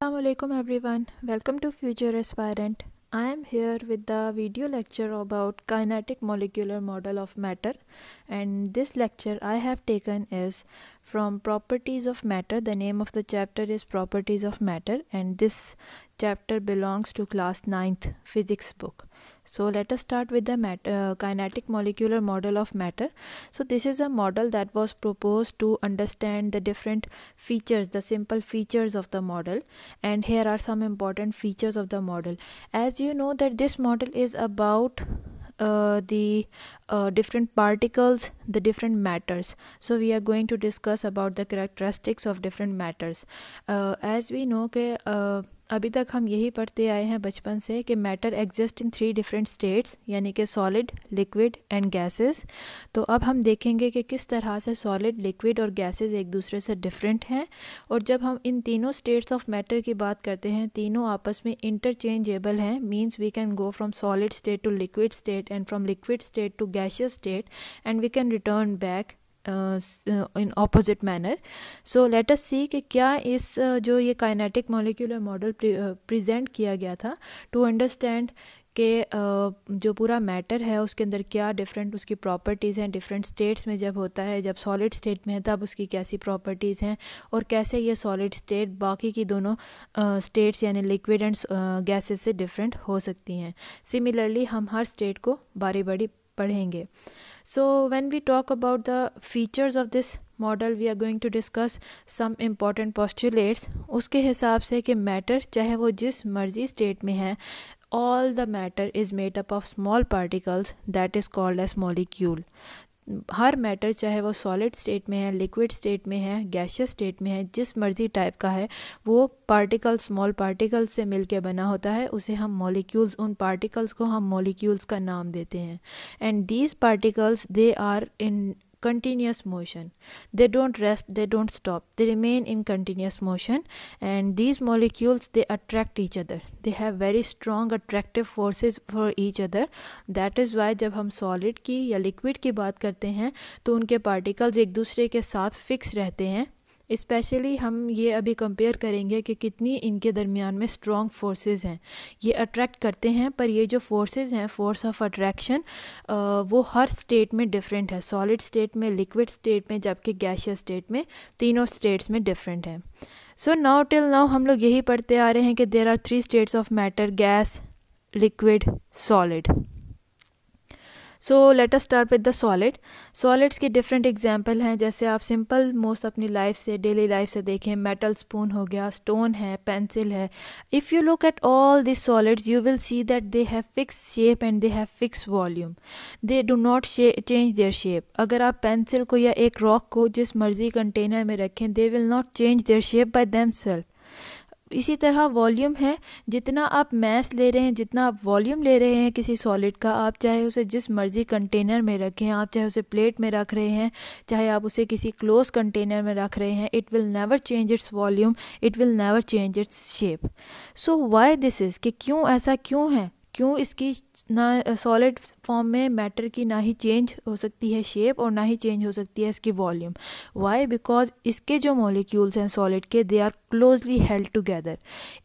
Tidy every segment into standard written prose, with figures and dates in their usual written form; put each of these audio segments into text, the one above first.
Assalamu alaikum everyone. Welcome to Future Aspirant. I am here with the video lecture about kinetic molecular model of matter, and this lecture I have taken is from Properties of Matter. The name of the chapter is Properties of Matter, and this chapter belongs to class 9th physics book. So let us start with the kinetic molecular model of matter. So this is a model that was proposed to understand the different features, the simple features of the model, and here are some important features of the model. As you know that this model is about the different particles, the different matters. So we are going to discuss about the characteristics of different matters. As we know कि अभी तक हम यही पढ़ते आए हैं बचपन से कि matter exist in 3 different states, यानी कि सॉलिड, लिक्विड एंड गैसेस. तो अब हम देखेंगे कि किस तरह से सॉलिड, लिक्विड और गैसेस एक दूसरे से डिफरेंट हैं. और जब हम इन तीनों स्टेट्स ऑफ मैटर की बात करते हैं, तीनों आपस में इंटरचेंजेबल हैं. Means we can go from solid state to liquid state and from liquid state to gaseous state, and we can return back in opposite manner. So let us see कि क्या इस जो ये काइनेटिक मॉलिक्यूलर मॉडल प्रेजेंट किया गया था to understand कि जो पूरा मैटर है उसके अंदर क्या डिफरेंट उसकी प्रॉपर्टीज़ हैं. डिफरेंट स्टेट्स में जब होता है, जब सॉलिड स्टेट में है तब उसकी कैसी प्रॉपर्टीज़ हैं, और कैसे ये सॉलिड स्टेट बाकी की दोनों स्टेट्स यानी लिक्विड एंड गैसेस से डिफरेंट हो सकती हैं. सिमिलरली हम हर स्टेट को बारी बारी पढ़ेंगे. So when we talk about the features of this model, we are going to discuss some important postulates. उसके हिसाब से कि मैटर चाहे वो जिस मर्जी स्टेट में है, all the matter is made up of small particles that is called as molecule. Her matter चाहे वो सॉलिड स्टेट में है, लिक्विड स्टेट में है, गैसियस स्टेट में है, जिस मर्जी टाइप का है, वो पार्टिकल, स्मॉल पार्टिकल्स से मिलके बना होता है. उसे हम मॉलिक्यूल्स, उन पार्टिकल्स को हम मॉलिक्यूल्स का नाम देते हैं. And these particles they are in continuous motion. They don't rest, they don't stop, they remain in continuous motion, and these molecules, they attract each other. They have very strong attractive forces for each other. That is why जब हम solid की या liquid की बात करते हैं तो उनके particles एक दूसरे के साथ fix रहते हैं. स्पेशली हम ये अभी कंपेयर करेंगे कि कितनी इनके दरमियान में स्ट्रॉन्ग फोर्सेस हैं. ये अट्रैक्ट करते हैं, पर ये जो फोर्सेस हैं, फोर्स ऑफ अट्रैक्शन, वो हर स्टेट में डिफरेंट है. सॉलिड स्टेट में, लिक्विड स्टेट में, जबकि गैसियस स्टेट में, तीनों स्टेट्स में डिफरेंट है. सो नाउ टिल नाउ हम लोग यही पढ़ते आ रहे हैं कि there are 3 states of matter: gas, liquid, solid. So let us start with the solid. Solids के डिफरेंट एग्जांपल हैं. जैसे आप सिंपल मोस्ट अपनी लाइफ से, डेली लाइफ से देखें, मेटल स्पून हो गया, स्टोन है, पेंसिल है. If you look at all this solids you will see that they have fix shape and they have fix volume. They do not change their shape. अगर आप pencil को या एक rock को जिस मर्जी कंटेनर में रखें, they will not change their shape by themselves. इसी तरह वॉल्यूम है. जितना आप मैस ले रहे हैं, जितना आप वॉल्यूम ले रहे हैं किसी सॉलिड का, आप चाहे उसे जिस मर्जी कंटेनर में रखें, आप चाहे उसे प्लेट में रख रहे हैं, चाहे आप उसे किसी क्लोज कंटेनर में रख रहे हैं, it will never change its volume, it will never change its shape. So why this is, कि क्यों ऐसा क्यों है, क्यों इसकी ना सॉलिड फॉर्म में मैटर की ना ही चेंज हो सकती है शेप और ना ही चेंज हो सकती है इसकी वॉल्यूम. वाई? बिकॉज इसके जो मॉलिक्यूल्स हैं सॉलिड के, they are closely held together.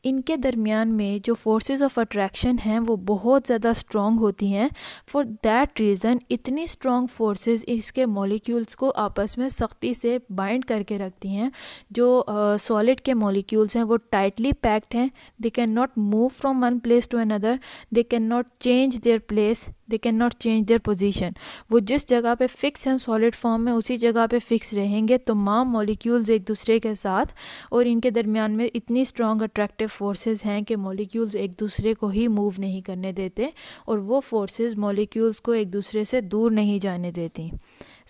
इनके दरमियान में जो फोर्सेस ऑफ अट्रैक्शन हैं वो बहुत ज़्यादा स्ट्रॉन्ग होती हैं. फॉर दैट रीज़न इतनी स्ट्रॉन्ग फोर्सेस इसके मॉलिक्यूल्स को आपस में सख्ती से बाइंड करके रखती हैं. जो सॉलिड के मॉलिक्यूल्स हैं वो टाइटली पैक्ड हैं. They can not move from one place to another, they can not change their place, they can not change their position. वो जिस जगह पे फिक्स हैं सॉलिड फॉर्म में, उसी जगह पे फिक्स रहेंगे. तमाम मॉलिक्यूल्स एक दूसरे के साथ, और इनके दरमियान में इतनी स्ट्रॉन्ग अट्रैक्टिव फोर्सेस हैं कि मॉलिक्यूल्स एक दूसरे को ही मूव नहीं करने देते, और वो फोर्सेस मॉलिक्यूल्स को एक दूसरे से दूर नहीं जाने देती.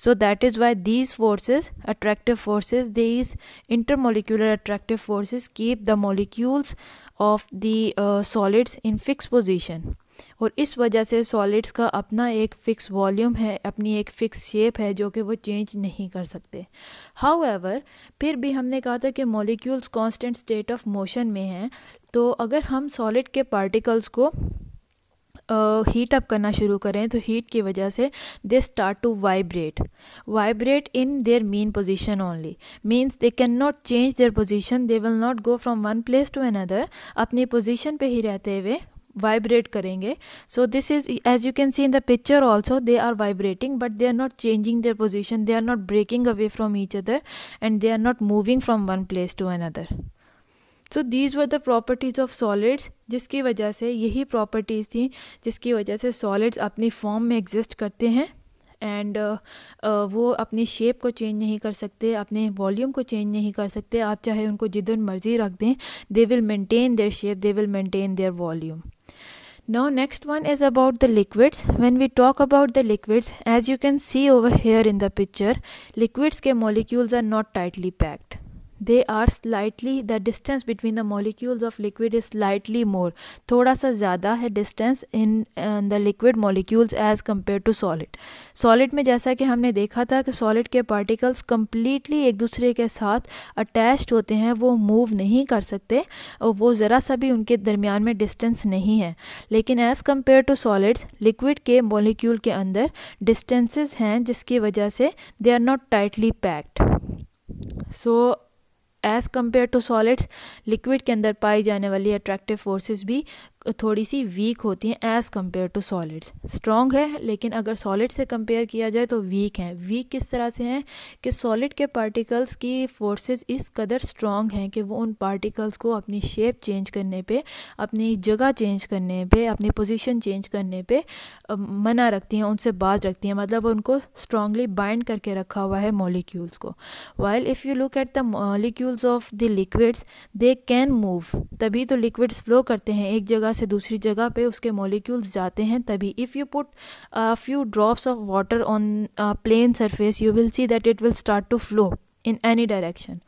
So that is why these forces, attractive forces, these intermolecular attractive forces keep the molecules of the solids in fixed position. और इस वजह से सॉलिड्स का अपना एक फ़िक्स वॉल्यूम है, अपनी एक फ़िक्स शेप है जो कि वो चेंज नहीं कर सकते. हाउएवर, फिर भी हमने कहा था कि molecules constant state of motion में हैं. तो अगर हम सॉलिड के पार्टिकल्स को हीट अप करना शुरू करें तो हीट की वजह से they start to vibrate in their mean position only, means they can not change their position, they will not go from one place to another, अपनी पोजीशन पे ही रहते हुए वाइब्रेट करेंगे. So this is, as you can see in the picture also, they are vibrating but they are not changing their position, they are not breaking away from each other and they are not moving from one place to another. So these were the properties of solids, जिसकी वजह से, यही properties थी जिसकी वजह से solids अपनी form में एग्जिस्ट करते हैं एंड वो अपनी शेप को चेंज नहीं कर सकते, अपने वॉल्यूम को चेंज नहीं कर सकते. आप चाहे उनको जिधर मर्जी रख दें, they will maintain their shape, they will maintain their volume. Now next one is about the liquids. When we talk about the liquids, as you can see over here in the picture, liquids के molecules are not tightly packed. They are slightly, the distance between the molecules of liquid is slightly more. थोड़ा सा ज़्यादा है distance in the liquid molecules as compared to solid. Solid में जैसा कि हमने देखा था कि solid के particles completely एक दूसरे के साथ attached होते हैं, वो move नहीं कर सकते और वो ज़रा सा भी उनके दरमियान में distance नहीं है. लेकिन as compared to solids, liquid के molecule के अंदर distances हैं जिसकी वजह से they are not tightly packed. So as compare to solids, liquid के अंदर पाई जाने वाली अट्रैक्टिव फोर्सेस भी थोड़ी सी वीक होती हैं as compare to solids. Strong है लेकिन अगर सॉलिड से कंपेयर किया जाए तो वीक हैं. वीक किस तरह से हैं कि सॉलिड के पार्टिकल्स की फोर्सेस इस कदर स्ट्रॉन्ग हैं कि वो उन पार्टिकल्स को अपनी शेप चेंज करने पे, अपनी जगह चेंज करने पे, अपनी पोजीशन चेंज करने पे मना रखती हैं, उनसे बाज रखती हैं, मतलब उनको स्ट्रांगली बाइंड करके रखा हुआ है मॉलिक्यूल्स को. While if you look at the molecules of the liquids, they can move, तभी तो लिक्विड्स फ्लो करते हैं, एक जगह से दूसरी जगह पे उसके मॉलिक्यूल्स जाते हैं तभी. If you put few drops of water on plane surface, you will see that it will start to flow in any direction.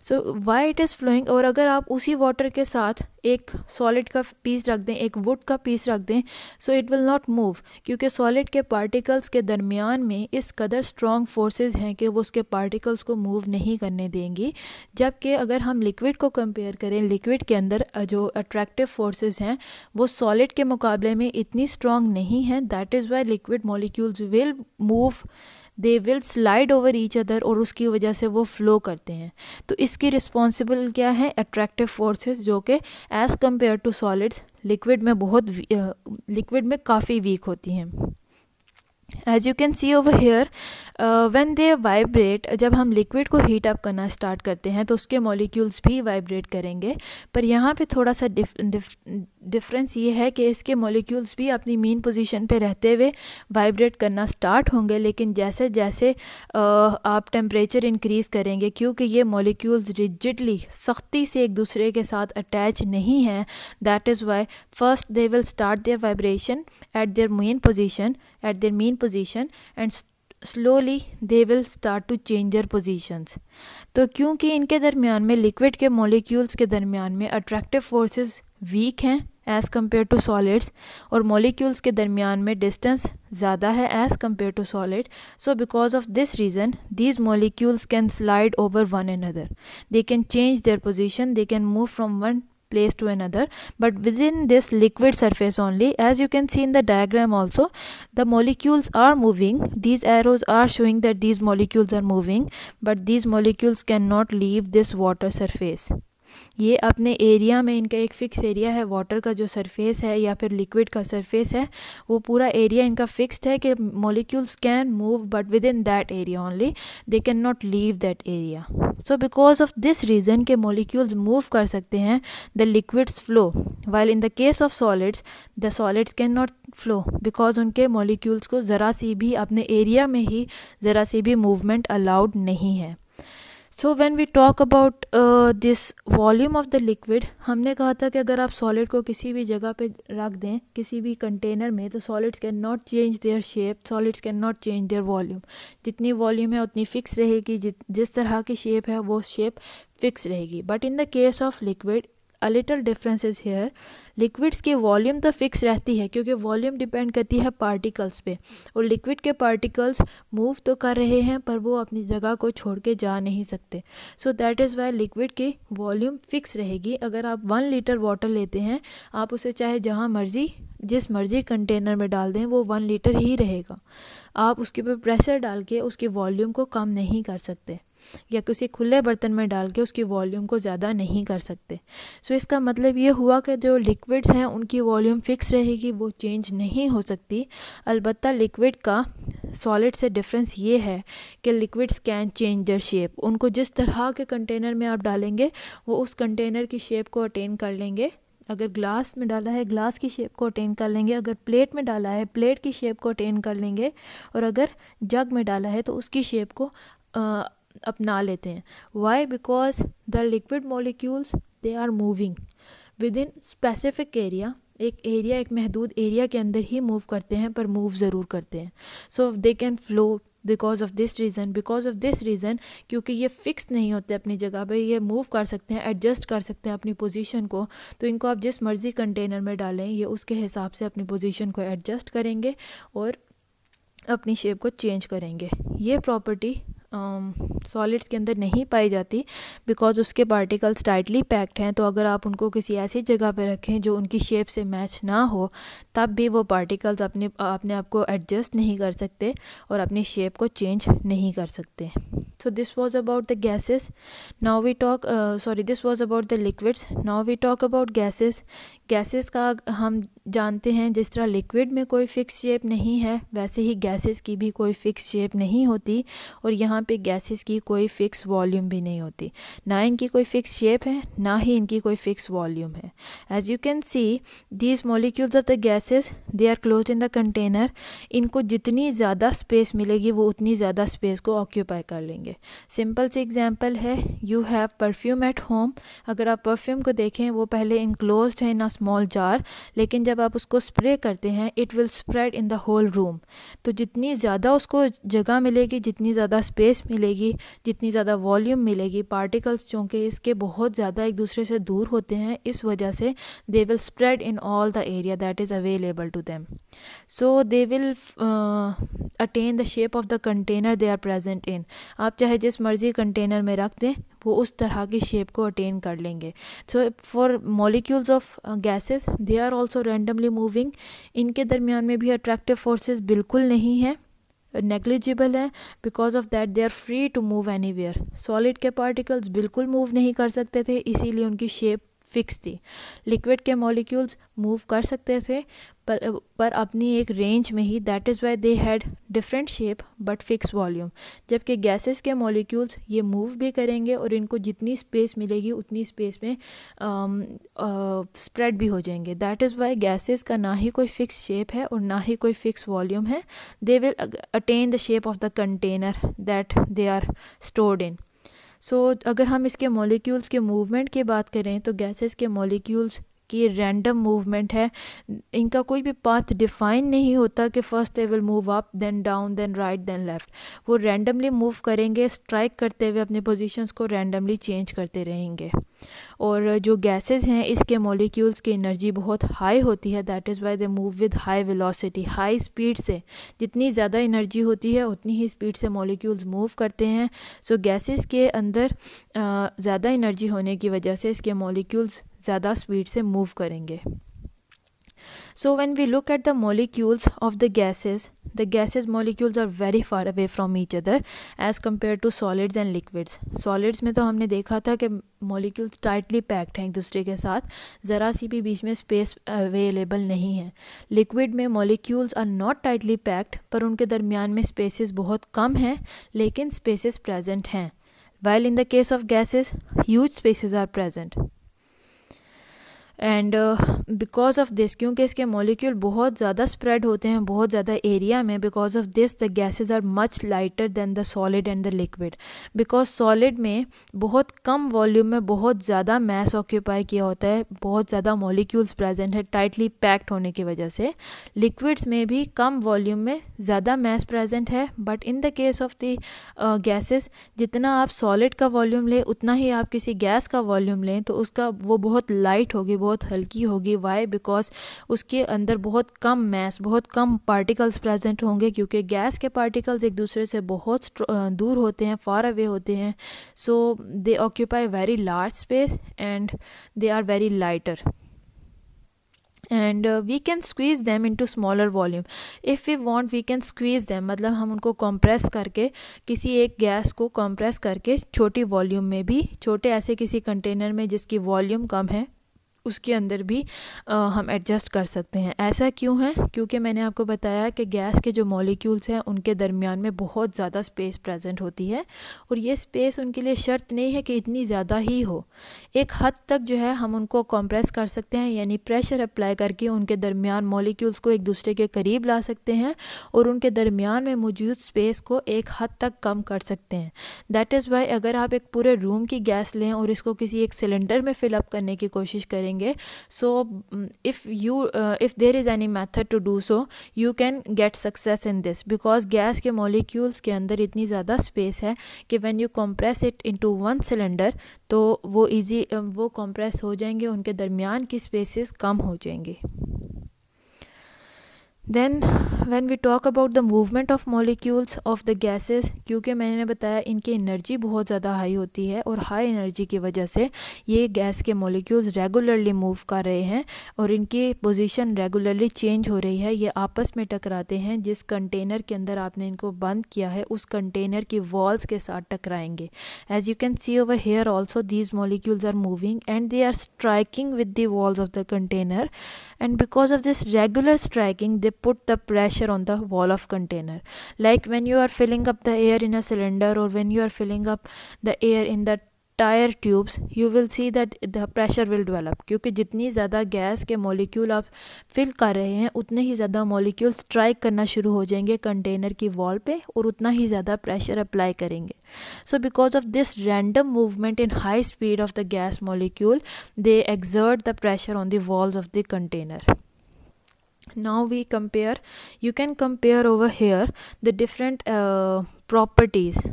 So why it is flowing. और अगर आप उसी वाटर के साथ एक सॉलिड का पीस रख दें, एक वुड का पीस रख दें, so it will not move, क्योंकि सॉलिड के पार्टिकल्स के दरमियान में इस कदर स्ट्रॉन्ग फोर्सेस हैं कि वो उसके पार्टिकल्स को मूव नहीं करने देंगी. जबकि अगर हम लिक्विड को कंपेयर करें, लिक्विड के अंदर जो अट्रैक्टिव फोर्सेस हैं वो सॉलिड के मुकाबले में इतनी स्ट्रॉन्ग नहीं हैं. That is Y liquid molecules will move, they will slide over each other, और उसकी वजह से वो फ्लो करते हैं. तो इसकी रिस्पॉन्सिबल क्या है? अट्रैक्टिव फोर्सेस, जो कि as compare to solids liquid में काफ़ी वीक होती हैं. As you can see over here, when they vibrate, जब हम लिक्विड को हीट अप करना स्टार्ट करते हैं तो उसके मॉलिक्यूल्स भी वाइब्रेट करेंगे. पर यहाँ पे थोड़ा सा डिफरेंस ये है कि इसके मॉलिक्यूल्स भी अपनी मीन पोजीशन पे रहते हुए वाइब्रेट करना स्टार्ट होंगे, लेकिन जैसे जैसे आप टेम्परेचर इंक्रीज़ करेंगे, क्योंकि ये मॉलिक्यूल्स रिजिडली, सख्ती से एक दूसरे के साथ अटैच नहीं हैं, that is why first they will start their vibration at their mean position and slowly they will start to change their positions. तो क्योंकि इनके दरमियान में, लिक्विड के मॉलिक्यूल्स के दरमियान में अट्रैक्टिव फोर्सेस वीक हैं एज़ कम्पेयर टू सॉलिड्स, और मॉलिक्यूल्स के दरमियान में डिस्टेंस ज़्यादा है as compare to solid. So because of this reason these molecules can slide over one another, they can change their position, they can move from one place to another, but within this liquid surface only, as you can see in the diagram also, the molecules are moving. These arrows are showing that these molecules are moving, but these molecules cannot leave this water surface. ये अपने area में, इनका एक fix area है, water का जो surface है या फिर लिक्विड का सरफेस है, वो पूरा एरिया इनका फिक्स्ड है कि molecules can move but within that area only, they can not leave that area. So because of this reason के मॉलिक्यूल्स मूव कर सकते हैं, the liquids flow, while in the case of solids the solids can not flow, because उनके molecules को ज़रा सी भी अपने area में ही ज़रा सी भी मूवमेंट अलाउड नहीं है. So when we talk about this volume of the liquid, हमने कहा था कि अगर आप सॉलिड को किसी भी जगह पे रख दें, किसी भी कंटेनर में, तो solids can not change their shape, solids can not change there volume. जितनी वॉल्यूम है उतनी फिक्स रहेगी, जिस तरह की शेप है वो शेप फिक्स रहेगी. But in the case of liquid, a little difference is here, liquids की वॉल्यूम तो फिक्स रहती है क्योंकि वॉल्यूम डिपेंड करती है पार्टिकल्स पे, और लिक्विड के पार्टिकल्स मूव तो कर रहे हैं पर वो अपनी जगह को छोड़ के जा नहीं सकते. सो दैट इज़ वाई लिक्विड की वॉल्यूम फिक्स रहेगी. अगर आप 1 लीटर वाटर लेते हैं, आप उसे चाहे जहाँ मर्जी जिस मर्जी कंटेनर में डाल दें वो 1 लीटर ही रहेगा. आप उसके ऊपर प्रेशर डाल के उसकी वॉल्यूम को कम नहीं कर सकते, या किसी खुले बर्तन में डाल के उसकी वॉल्यूम को ज़्यादा नहीं कर सकते. सो इसका मतलब ये हुआ कि जो लिक्विड्स हैं उनकी वॉल्यूम फिक्स रहेगी, वो चेंज नहीं हो सकती. अलबत्ता लिक्विड का सॉलिड से डिफरेंस ये है कि liquids can change their shape. उनको जिस तरह के कंटेनर में आप डालेंगे वो उस कंटेनर की शेप को अटेन कर लेंगे. अगर ग्लास में डाला है ग्लास की शेप को अटेन कर लेंगे, अगर प्लेट में डाला है प्लेट की शेप को अटेन कर लेंगे, और अगर जग में डाला है तो उसकी शेप को अपना लेते हैं. Why? Because the liquid molecules they are moving within specific area. एक महदूद एरिया के अंदर ही मूव करते हैं, पर मूव ज़रूर करते हैं. So they can flow because of this reason क्योंकि ये फिक्स नहीं होते अपनी जगह पे, ये मूव कर सकते हैं, एडजस्ट कर सकते हैं अपनी पोजीशन को. तो इनको आप जिस मर्ज़ी कंटेनर में डालें ये उसके हिसाब से अपनी पोजीशन को एडजस्ट करेंगे और अपनी शेप को चेंज करेंगे. ये प्रॉपर्टी सॉलिड्स के अंदर नहीं पाई जाती बिकॉज उसके पार्टिकल्स टाइटली पैक्ड हैं. तो अगर आप उनको किसी ऐसी जगह पे रखें जो उनकी शेप से मैच ना हो, तब भी वो पार्टिकल्स अपने आप को एडजस्ट नहीं कर सकते और अपनी शेप को चेंज नहीं कर सकते. So this was about the gases. Now we talk this was about the liquids. Now we talk about gases. Gases का हम जानते हैं जिस तरह लिक्विड में कोई फ़िक्स शेप नहीं है, वैसे ही गैसेस की भी कोई फ़िक्स शेप नहीं होती, और यहाँ पे गैसेस की कोई फ़िक्स वॉल्यूम भी नहीं होती. ना इनकी कोई फ़िक्स शेप है, ना ही इनकी कोई फ़िक्स वॉल्यूम है. As you can see these molecules of the gases they are close in the container. इनको जितनी ज़्यादा स्पेस मिलेगी वो उतनी ज़्यादा स्पेस को ऑक्यूपाई कर लेंगे. सिंपल सी एग्जांपल है, you have perfume at home. अगर आप परफ्यूम को देखें वो पहले इनक्लोज्ड है इन अ स्मॉल जार, लेकिन जब आप उसको स्प्रे करते हैं it will spread in the whole room. तो जितनी ज़्यादा उसको जगह मिलेगी, जितनी ज़्यादा स्पेस मिलेगी, जितनी ज़्यादा वॉल्यूम मिलेगी, पार्टिकल्स चूँकि इसके बहुत ज़्यादा एक दूसरे से दूर होते हैं, इस वजह से they will spread in all the area that is available to them. So they will attain the shape of the container they are present in. आप चाहे जिस मर्जी कंटेनर में रख दें वो उस तरह की शेप को अटेन कर लेंगे. So for molecules of gases they are also randomly moving. इनके दरमियान में भी अट्रैक्टिव फोर्सेस बिल्कुल नहीं है, नेग्लिजिबल है. Because of that they are free to move anywhere. Solid के पार्टिकल्स बिल्कुल मूव नहीं कर सकते थे, इसीलिए उनकी शेप फिक्स थी. लिक्विड के मॉलिक्यूल्स मूव कर सकते थे पर अपनी एक रेंज में ही, that is why they had different shape but fix volume. जबकि गैसेस के मॉलिक्यूल्स ये मूव भी करेंगे और इनको जितनी स्पेस मिलेगी उतनी स्पेस में स्प्रेड भी हो जाएंगे. दैट इज़ वाई गैसेस का ना ही कोई फिक्स शेप है और ना ही कोई फिक्स वॉल्यूम है. They will attain the shape of the container that they are stored in. So अगर हम इसके मॉलिक्यूल्स के मूवमेंट की बात करें तो गैसेस के मॉलिक्यूल्स की रैंडम मूवमेंट है. इनका कोई भी पाथ डिफाइन नहीं होता कि first they will move up then down then right then left. वो रैंडमली मूव करेंगे, स्ट्राइक करते हुए अपने पोजीशंस को रैंडमली चेंज करते रहेंगे. और जो गैसेस हैं इसके मॉलिक्यूल्स की एनर्जी बहुत हाई होती है, that is why they move with high velocity, high speed से. जितनी ज़्यादा एनर्जी होती है उतनी ही स्पीड से मॉलिक्यूल्स मूव करते हैं. सो गैसेस के अंदर ज़्यादा एनर्जी होने की वजह से इसके मॉलिक्यूल्स ज़्यादा स्पीड से मूव करेंगे. So when we look at the molecules of the gases molecules are very far away from each other as compared to solids and liquids. Solids में तो हमने देखा था कि molecules tightly packed हैं एक दूसरे के साथ, ज़रा सी भी बीच में space available नहीं है. Liquid में molecules are not tightly packed पर उनके दरमियान में spaces बहुत कम हैं, लेकिन spaces present हैं. While in the case of gases huge spaces are present. And because of this, क्योंकि इसके मॉलिक्यूल बहुत ज़्यादा स्प्रेड होते हैं बहुत ज़्यादा एरिया में, because of this the gases are much lighter than the solid and the liquid. Because solid में बहुत कम वॉल्यूम में बहुत ज़्यादा मैस ऑक्यूपाई किया होता है, बहुत ज़्यादा मॉलिक्यूल्स प्रेजेंट है टाइटली पैक्ड होने की वजह से। लिक्विड्स में भी कम वॉल्यूम में ज़्यादा मैस प्रेजेंट है, but in the case of the gases, जितना आप सॉलिड का वॉल्यूम लें उतना ही आप किसी गैस का वॉल्यूम लें तो उसका वो बहुत लाइट होगी, बहुत हल्की होगी। वाई? बिकॉज उसके अंदर बहुत कम मैस, बहुत कम पार्टिकल्स प्रेजेंट होंगे, क्योंकि गैस के पार्टिकल्स एक दूसरे से बहुत दूर होते हैं, फार अवे होते हैं। So they occupy very large space and they are very lighter, and we can squeeze them into smaller volume if we want. We can squeeze them, मतलब हम उनको compress करके, किसी एक गैस को compress करके छोटी वॉल्यूम में भी, छोटे ऐसे किसी कंटेनर में जिसकी वॉल्यूम कम है उसके अंदर भी हम एडजस्ट कर सकते हैं। ऐसा क्यों है? क्योंकि मैंने आपको बताया कि गैस के जो मॉलिक्यूल्स हैं उनके दरमियान में बहुत ज़्यादा स्पेस प्रेजेंट होती है, और ये स्पेस उनके लिए शर्त नहीं है कि इतनी ज़्यादा ही हो। एक हद तक जो है हम उनको कंप्रेस कर सकते हैं, यानी प्रेशर अप्लाई करके उनके दरमियान मॉलिक्यूल्स को एक दूसरे के करीब ला सकते हैं और उनके दरमियान में मौजूद स्पेस को एक हद तक कम कर सकते हैं। दैट इज़ वाई अगर आप एक पूरे रूम की गैस लें और इसको किसी एक सिलेंडर में फिलअप करने की कोशिश करेंगे, so if there is any method to do so, you can get success in this, because gas के molecules के अंदर इतनी ज़्यादा space है कि when you compress it into one cylinder तो वो compress हो जाएंगे, उनके दरमियान की spaces कम हो जाएंगी। Then when we talk about the movement of molecules of the gases, क्योंकि मैंने बताया इनकी एनर्जी बहुत ज़्यादा हाई होती है और हाई एनर्जी की वजह से ये गैस के मॉलिक्यूल्स रेगुलरली मूव कर रहे हैं और इनकी पोजीशन रेगुलरली चेंज हो रही है। ये आपस में टकराते हैं, जिस कंटेनर के अंदर आपने इनको बंद किया है उस कंटेनर की वॉल्स के साथ टकराएंगे। As you can see over here also these molecules are moving and they are striking with the walls of the container, and because of this regular striking they put the pressure on the wall of container. Like when you are filling up the air in a cylinder, or when you are filling up the air in the tire tubes, you will see that the pressure will develop, क्योंकि जितनी ज़्यादा gas के molecule आप fill कर रहे हैं उतने ही ज़्यादा मॉलिक्यूल स्ट्राइक करना शुरू हो जाएंगे कंटेनर की वॉल पे और उतना ही ज़्यादा प्रेशर अप्लाई करेंगे। So because of this random movement in high speed of the gas molecule, they exert the pressure on the walls of the container. Now we compare, you can compare over here the different properties.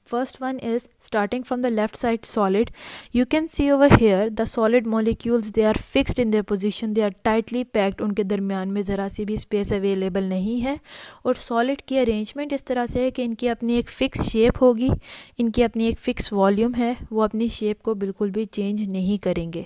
First one is starting from the left side, solid. You can see over here the solid molecules, they are fixed in their position, they are tightly packed, उनके दरमियान में ज़रा सी भी space available नहीं है। और solid की arrangement इस तरह से है कि इनकी अपनी एक फ़िक्स शेप होगी, इनकी अपनी एक फ़िक्स वॉल्यूम है, वो अपनी शेप को बिल्कुल भी चेंज नहीं करेंगे।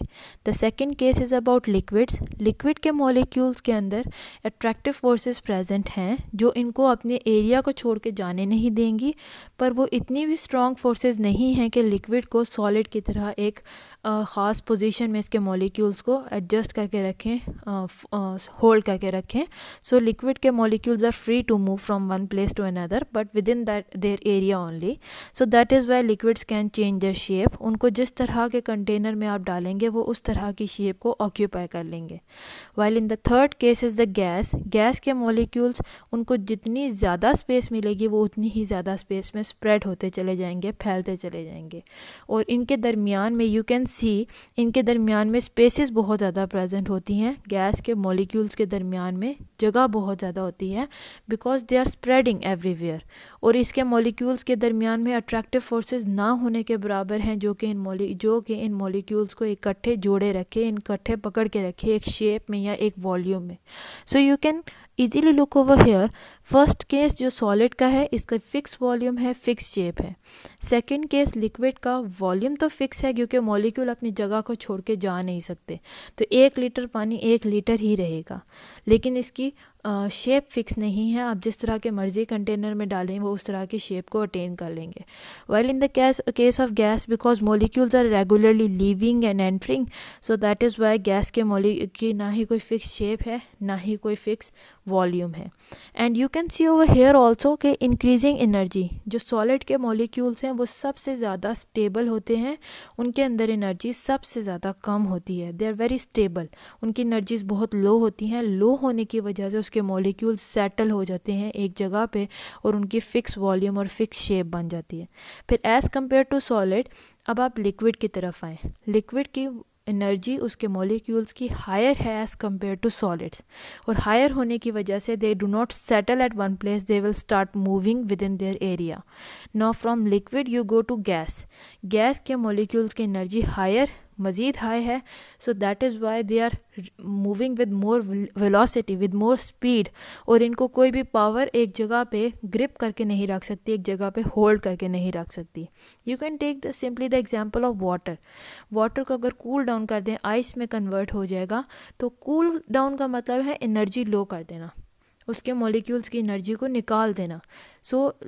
The second case is about liquids. Liquid के मॉलिक्यूल्स के अंदर अट्रैक्टिव फोर्सेस प्रेजेंट हैं जो इनको अपने एरिया को छोड़ के जाने नहीं देंगी, पर वो इतनी भी स्ट्रॉन्ग फोर्सेस नहीं हैं कि लिक्विड को सॉलिड की तरह एक ख़ास पोजीशन में इसके मॉलिक्यूल्स को एडजस्ट करके रखें, होल्ड करके रखें। सो लिक्विड के molecules are free to move from one place to another but within that their area only. So that is why liquids can change their shape. उनको जिस तरह के कंटेनर में आप डालेंगे वो उस तरह की शेप को ऑक्यूपाई कर लेंगे। While in the third case is the gas. Gas के मॉलिक्यूल्स, उनको जितनी ज़्यादा स्पेस मिलेगी वो उतनी ही ज़्यादा स्पेस में स्प्रेड होते चले जाएंगे, फैलते चले जाएंगे। और इनके दरमियान में यू कैन सी, इनके दरमियान में स्पेसेस बहुत ज़्यादा प्रेजेंट होती हैं। गैस के मॉलिक्यूल्स के दरमियान में जगह बहुत ज़्यादा होती है because they are spreading everywhere. और इसके मॉलिक्यूल्स के दरमियान में अट्रैक्टिव फोर्सेस ना होने के बराबर हैं जो कि इन मॉलिक्यूल्स को इकट्ठे जोड़े रखे, इकट्ठे पकड़ के रखे एक शेप में या एक वॉल्यूम में। So you can easily look over here. First case जो सॉलिड का है इसका फिक्स वॉल्यूम है, फिक्स शेप है। सेकंड केस लिक्विड का वॉल्यूम तो फिक्स है क्योंकि मॉलिक्यूल अपनी जगह को छोड़ के जा नहीं सकते, तो 1 लीटर पानी 1 लीटर ही रहेगा, लेकिन इसकी शेप फिक्स नहीं है। आप जिस तरह के मर्जी कंटेनर में डालें वो उस तरह की शेप को अटेन कर लेंगे। While in the case of gas, because molecules are regularly leaving and entering, so that is why gas के की ना ही कोई फिक्स शेप है ना ही कोई फिक्स वॉल्यूम है। And you can can see over here also कि इंक्रीजिंग एनर्जी, जो सॉलिड के मॉलिक्यूल्स हैं वो सबसे ज़्यादा स्टेबल होते हैं, उनके अंदर एनर्जी सबसे ज़्यादा कम होती है। दे आर वेरी स्टेबल, उनकी एनर्जीज बहुत लो होती हैं। लो होने की वजह से उसके मॉलिक्यूल्स सेटल हो जाते हैं एक जगह पे और उनकी फ़िक्स वॉल्यूम और फिक्स शेप बन जाती है। फिर एज़ कम्पेयर टू सॉलिड, अब आप लिक्विड की तरफ आएँ। लिक्विड की एनर्जी उसके मॉलिक्यूल्स की हायर है एज़ कम्पेयर टू सॉलिड्स, और हायर होने की वजह से they do not settle at one place, they will start moving within their area. Now from liquid you go to gas. Gas के molecules की energy higher, मज़ीद high है, so that is why they are moving with more velocity, with more speed, और इनको कोई भी power एक जगह पे ग्रिप करके नहीं रख सकती, एक जगह पे होल्ड करके नहीं रख सकती। You can take the simply the example of water. Water को अगर कूल डाउन कर दें, आइस में कन्वर्ट हो जाएगा। तो कूल डाउन का मतलब है एनर्जी लो कर देना, उसके मॉलिक्यूल्स की एनर्जी को निकाल देना।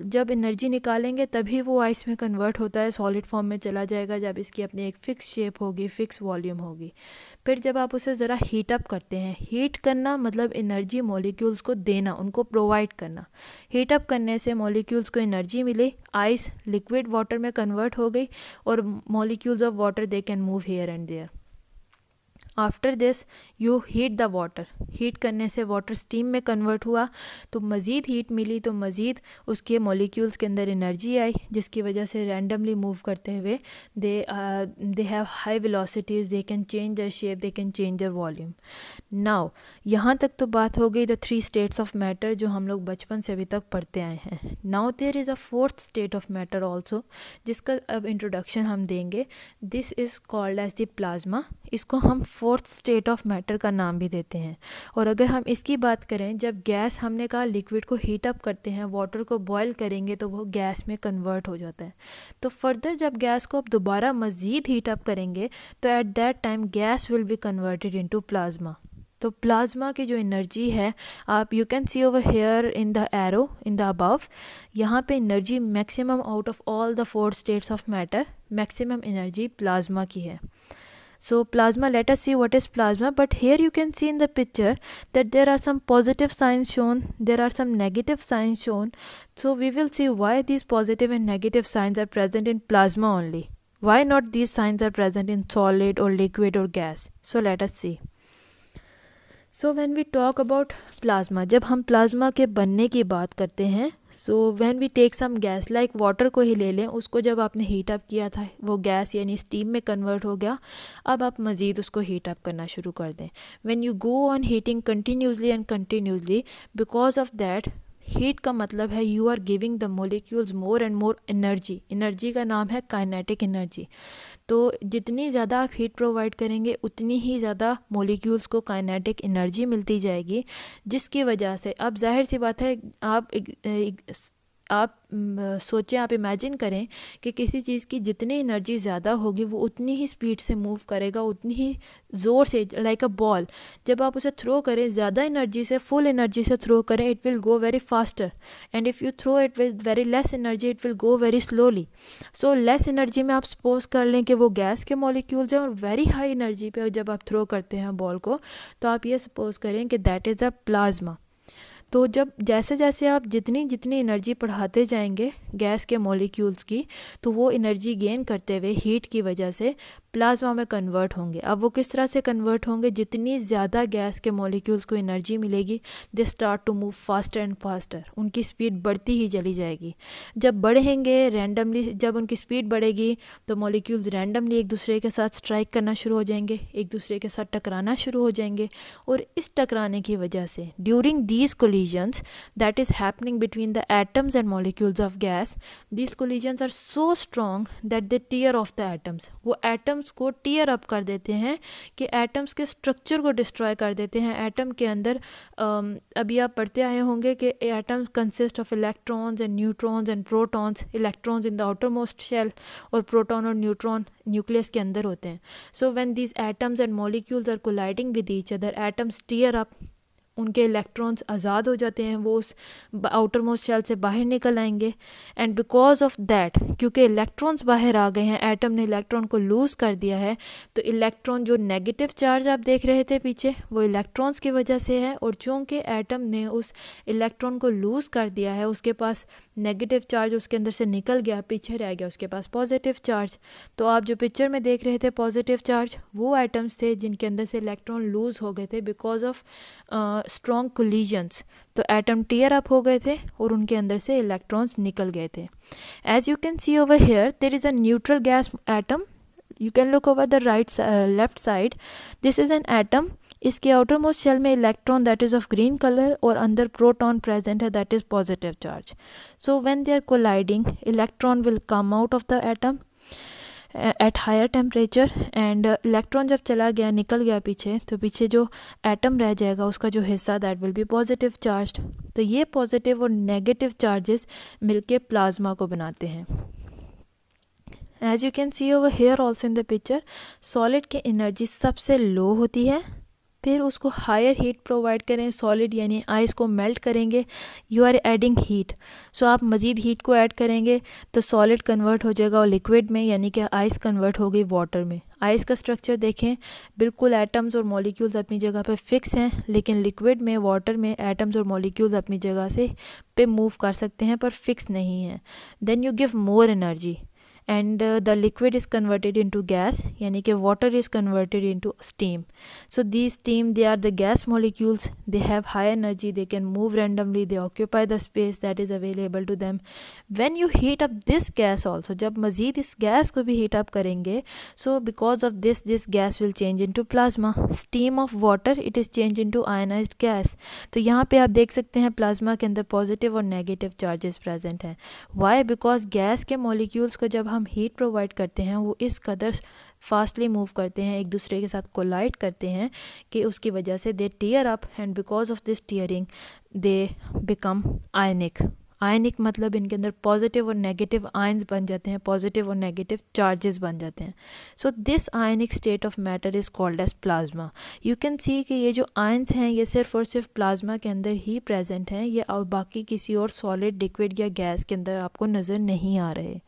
जब एनर्जी निकालेंगे तभी वो आइस में कन्वर्ट होता है, सॉलिड फॉर्म में चला जाएगा, जब इसकी अपनी एक फ़िक्स शेप होगी, फ़िक्स वॉल्यूम होगी। फिर जब आप उसे ज़रा हीट अप करते हैं, हीट करना मतलब एनर्जी मॉलिक्यूल्स को देना, उनको प्रोवाइड करना। हीट अप करने से मॉलिक्यूल्स को एनर्जी मिली, आइस लिक्विड वाटर में कन्वर्ट हो गई, और molecules of water they can move here and there. After this you heat the water. Heat करने से वाटर स्टीम में कन्वर्ट हुआ, तो मज़ीद हीट मिली, तो मज़ीद उसके मॉलिक्यूल्स के अंदर एनर्जी आई, जिसकी वजह से रैंडमली मूव करते हुए they have high velocities, they can change their shape, they can change there volume. Now यहाँ तक तो बात हो गई द 3 स्टेट्स ऑफ मैटर जो हम लोग बचपन से अभी तक पढ़ते आए हैं। Now there is a 4th state of matter also, जिसका अब इंट्रोडक्शन हम देंगे। This is called as the plasma. इसको हम 4th स्टेट ऑफ मैटर का नाम भी देते हैं। और अगर हम इसकी बात करें, जब गैस, हमने कहा लिक्विड को हीट अप करते हैं, वाटर को बॉयल करेंगे तो वो गैस में कन्वर्ट हो जाता है। तो फर्दर जब गैस को अब दोबारा मज़ीद हीट अप करेंगे, तो at that time gas will be converted into plasma. तो प्लाज्मा की जो एनर्जी है, आप you can see over here in the arrow in the above, यहाँ पे energy maximum out of all the 4 states of matter, maximum energy plasma की है। So plasma, let us see what is plasma. But here you can see in the picture that there are some positive signs shown, there are some negative signs shown. So we will see why these positive and negative signs are present in plasma only. Why not these signs are present in solid or liquid or gas? So let us see. So when we talk about plasma, जब हम plasma के बनने की बात करते हैं, so when we take some gas like water को ही ले लें, उसको जब आपने हीट अप किया था, वो गैस यानी स्टीम में कन्वर्ट हो गया। अब आप मज़ीद उसको हीट अप करना शुरू कर दें। When you go on heating continuously and continuously, because of that heat का मतलब है you are giving the molecules more and more energy. Energy का नाम है काइनेटिक एनर्जी। तो जितनी ज़्यादा आप हीट प्रोवाइड करेंगे, उतनी ही ज़्यादा मॉलिक्यूल्स को काइनेटिक एनर्जी मिलती जाएगी, जिसकी वजह से अब जाहिर सी बात है, आप सोचें, आप इमेजिन करें कि किसी चीज़ की जितनी एनर्जी ज़्यादा होगी वो उतनी ही स्पीड से मूव करेगा, उतनी ही ज़ोर से, लाइक अ बॉल। जब आप उसे थ्रो करें ज़्यादा एनर्जी से, फुल एनर्जी से थ्रो करें, it will go very faster, and if you throw it with very less energy, it will go very slowly. So less energy में आप सपोज कर लें कि वो गैस के मॉलिक्यूल्स हैं, और वेरी हाई एनर्जी पे जब आप थ्रो करते हैं बॉल को, तो आप ये सपोज करें कि दैट इज़ अ प्लाज्मा। तो जब जैसे जैसे आप जितनी जितनी एनर्जी बढ़ाते जाएंगे गैस के मॉलिक्यूल्स की, तो वो एनर्जी गेन करते हुए हीट की वजह से प्लाज्मा में कन्वर्ट होंगे। अब वो किस तरह से कन्वर्ट होंगे? जितनी ज़्यादा गैस के मॉलिक्यूल्स को एनर्जी मिलेगी, they start to move faster and faster, उनकी स्पीड बढ़ती ही चली जाएगी। जब बढ़ेंगे रैंडमली, जब उनकी स्पीड बढ़ेगी तो मॉलिक्यूल्स रैंडमली एक दूसरे के साथ स्ट्राइक करना शुरू हो जाएंगे, एक दूसरे के साथ टकराना शुरू हो जाएंगे, और इस टकराने की वजह से during these collisions that is happening between the atoms and molecules of gas, these collisions are so strong that they tear off the atoms. वो atoms को tear up कर देते हैं कि atoms के structure को destroy कर देते हैं। atom के अंदर अभी आप पढ़ते आए होंगे कि atoms consist of electrons and neutrons and protons, electrons in the outermost shell और proton और neutron nucleus के अंदर होते हैं। So when these atoms and molecules are colliding with each other, atoms tear up उनके इलेक्ट्रॉन्स आज़ाद हो जाते हैं, वो उस आउटर मोस्ट शेल से बाहर निकल आएंगे। एंड बिकॉज ऑफ दैट, क्योंकि इलेक्ट्रॉन्स बाहर आ गए हैं, एटम ने इलेक्ट्रॉन को लूज़ कर दिया है, तो इलेक्ट्रॉन जो नेगेटिव चार्ज आप देख रहे थे पीछे, वो इलेक्ट्रॉन्स की वजह से है। और चूँकि एटम ने उस इलेक्ट्रॉन को लूज़ कर दिया है, उसके पास नेगेटिव चार्ज उसके अंदर से निकल गया, पीछे रह गया उसके पास पॉजिटिव चार्ज। तो आप जो पिक्चर में देख रहे थे पॉजिटिव चार्ज, वो एटम्स थे जिनके अंदर से इलेक्ट्रॉन लूज़ हो गए थे बिकॉज ऑफ स्ट्रॉन्ग कोलिजन्स। तो एटम टीयर अप हो गए थे और उनके अंदर से इलेक्ट्रॉन्स निकल गए थे। As you can see over here, there is a neutral gas atom. You can look over the left side, this is an atom. इसके आउटर मोस्ट शेल में electron that is of green colour और अंदर proton present है that is positive charge. So when they are colliding, electron will come out of the atom at higher temperature, and electron जब चला गया, निकल गया पीछे, तो पीछे जो एटम रह जाएगा उसका जो हिस्सा that will be positive charge. तो ये पॉजिटिव और नेगेटिव चार्जेस मिलके प्लाज्मा को बनाते हैं। As you can see over here also in the picture, solid की एनर्जी सबसे लो होती है, फिर उसको हायर हीट प्रोवाइड करें, सॉलिड यानी आइस को मेल्ट करेंगे, यू आर एडिंग हीट। सो आप मज़ीद हीट को ऐड करेंगे तो सॉलिड कन्वर्ट हो जाएगा और लिक्विड में, यानी कि आइस कन्वर्ट हो गई वाटर में। आइस का स्ट्रक्चर देखें, बिल्कुल एटम्स और मॉलिक्यूल्स अपनी जगह पे फिक्स हैं, लेकिन लिक्विड में, वाटर में एटम्स और मॉलिक्यूल्स अपनी जगह से पे मूव कर सकते हैं पर फिक्स नहीं है। Then you give more energy and the liquid is converted into gas, यानी कि water is converted into steam. So these steam, they are the gas molecules, they have high energy, they can move randomly, they occupy the space that is available to them. When you heat up this gas also, जब मज़ीद इस gas को भी heat up करेंगे, so because of this gas will change into plasma. Steam of water, it is changed into ionized gas. तो यहाँ पे आप देख सकते हैं प्लाज्मा के अंदर पॉजिटिव और नेगेटिव चार्जेस प्रेजेंट हैं। वाई? बिकॉज गैस के मॉलिक्यूल्स को जब हम हीट प्रोवाइड करते हैं, वो इस कदर फास्टली मूव करते हैं, एक दूसरे के साथ कोलाइड करते हैं कि उसकी वजह से they tear up, and because of this tearing they become ionic. Ionic मतलब इनके अंदर पॉजिटिव और नेगेटिव आयंस बन जाते हैं, पॉजिटिव और नेगेटिव चार्जेस बन जाते हैं। So this ionic state of matter is called as plasma. You can see कि ये जो आयंस हैं ये सिर्फ और सिर्फ प्लाज्मा के अंदर ही प्रेजेंट हैं, ये और बाकी किसी और सॉलिड, लिक्विड या गैस के अंदर आपको नज़र नहीं आ रहे।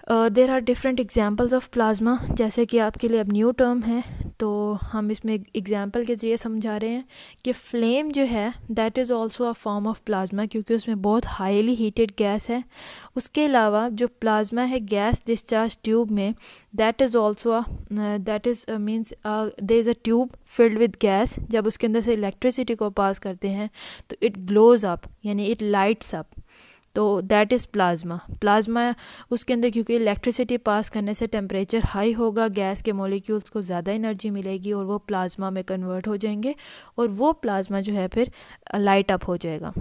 There are different examples of plasma, जैसे कि आपके लिए अब न्यू टर्म है तो हम इसमें एग्जाम्पल के ज़रिए समझा रहे हैं कि फ्लेम जो है that is also a form of plasma, क्योंकि उसमें बहुत हाईली हीटेड गैस है। उसके अलावा जो प्लाज्मा है गैस डिस्चार्ज ट्यूब में, that is also that is means there is a tube filled with gas. जब उसके अंदर से इलेक्ट्रिसिटी को पास करते हैं तो इट ग्लोज अप, यानी इट लाइट्स अप, तो दैट इज़ प्लाज्मा। प्लाज्मा उसके अंदर क्योंकि इलेक्ट्रिसिटी पास करने से टेम्परेचर हाई होगा, गैस के मॉलिक्यूल्स को ज़्यादा एनर्जी मिलेगी और वो प्लाज्मा में कन्वर्ट हो जाएंगे और वो प्लाज्मा जो है फिर लाइट अप हो जाएगा।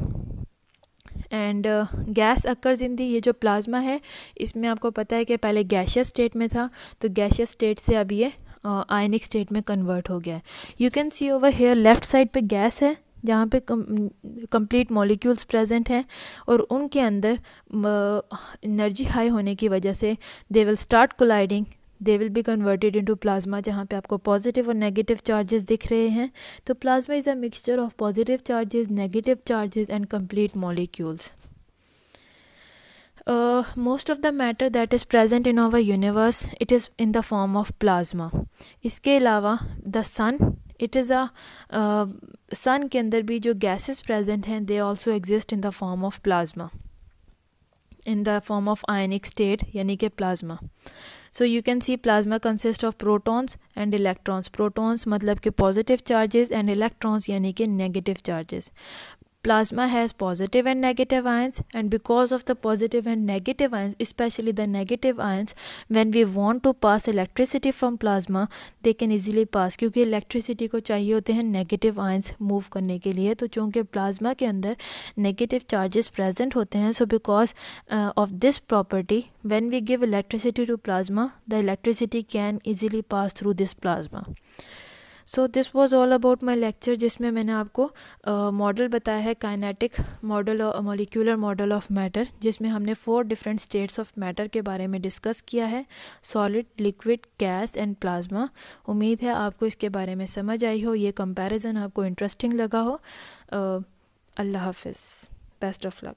एंड गैस अकर्स इन दी, ये जो प्लाज्मा है इसमें आपको पता है कि पहले गैशियस स्टेट में था, तो गैशियस स्टेट से अब ये आयनिक स्टेट में कन्वर्ट हो गया है। You can see over hair left side पे गैस है जहाँ पे कंप्लीट मॉलिक्यूल्स प्रेजेंट हैं और उनके अंदर एनर्जी हाई होने की वजह से they will start colliding, they will be converted into plasma, जहाँ पे आपको पॉजिटिव और नेगेटिव चार्जेस दिख रहे हैं। तो plasma is a mixture of positive charges, negative charges and complete molecules. Most of the matter that is present in our universe, it is in the form of plasma. इसके अलावा the sun, it is a sun के अंदर भी जो gases present हैं they also exist in the form of plasma, in the form of ionic state यानी कि plasma. So you can see plasma consists of protons and electrons. Protons मतलब कि positive charges and electrons यानी कि negative charges. Plasma has positive and negative ions, and because of the positive and negative ions, especially the negative ions, when we want to pass electricity from plasma, they can easily pass, क्योंकि electricity को चाहिए होते हैं negative ions move करने के लिए। तो चूँकि plasma के अंदर negative charges present होते हैं, so because of this property, when we give electricity to plasma, the electricity can easily pass through this plasma. So this was all about my lecture, जिसमें मैंने आपको मॉडल बताया है, kinetic model और molecular model of matter, जिसमें हमने 4 different states of matter के बारे में डिस्कस किया है, solid, liquid, gas and plasma. उम्मीद है आपको इसके बारे में समझ आई हो, ये कंपैरिजन आपको इंटरेस्टिंग लगा हो। अल्लाह हाफिज़, बेस्ट ऑफ लक।